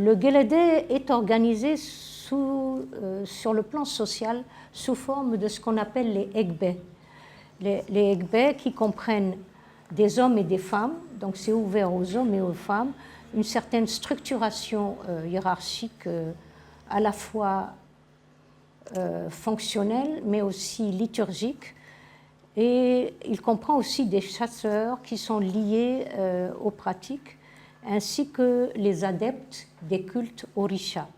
Le Guélédé est organisé sur le plan social sous forme de ce qu'on appelle les Egbé. Les Egbé qui comprennent des hommes et des femmes, donc c'est ouvert aux hommes et aux femmes, une certaine structuration hiérarchique à la fois fonctionnelle mais aussi liturgique. Et il comprend aussi des chasseurs qui sont liés aux pratiques, ainsi que les adeptes des cultes orishas.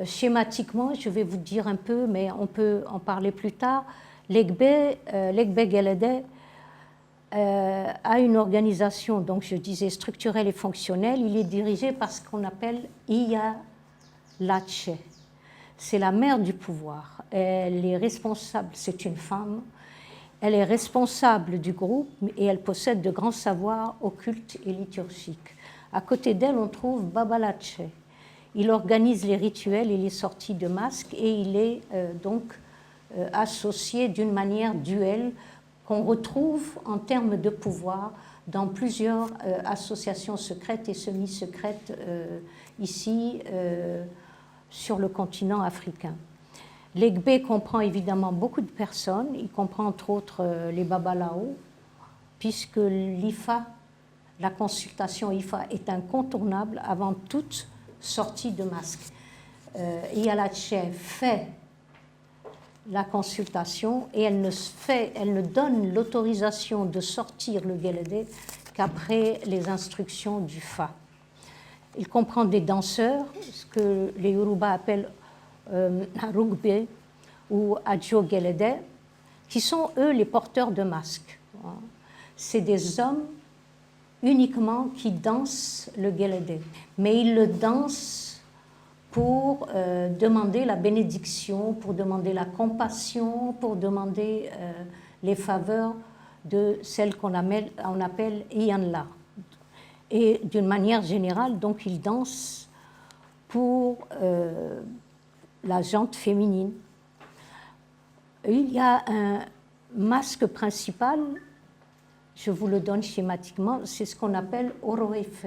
Schématiquement, je vais vous dire un peu, mais on peut en parler plus tard, l'Egbé Guélédé a une organisation, donc je disais structurelle et fonctionnelle. Il est dirigé par ce qu'on appelle Iya Lache. C'est la mère du pouvoir. Elle est responsable, c'est une femme. Elle est responsable du groupe et elle possède de grands savoirs occultes et liturgiques. À côté d'elle, on trouve Baba Lache. Il organise les rituels et les sorties de masques et il est donc associé d'une manière duelle qu'on retrouve en termes de pouvoir dans plusieurs associations secrètes et semi-secrètes ici sur le continent africain. L'Egbé comprend évidemment beaucoup de personnes, il comprend entre autres les Babalao, puisque l'IFA, la consultation IFA est incontournable avant toute sortie de masque. Iyalache fait la consultation et elle ne donne l'autorisation de sortir le Guélédé qu'après les instructions du Fa. Il comprend des danseurs, ce que les Yoruba appellent Arugbe ou Adjo Guélédé, qui sont eux les porteurs de masques. C'est des hommes uniquement qui dansent le Guélédé, mais ils le dansent pour demander la bénédiction, pour demander la compassion, pour demander les faveurs de celles qu'on appelle Iyanla. Et d'une manière générale, donc ils dansent pour la jante féminine. Il y a un masque principal, je vous le donne schématiquement, c'est ce qu'on appelle Oroefe.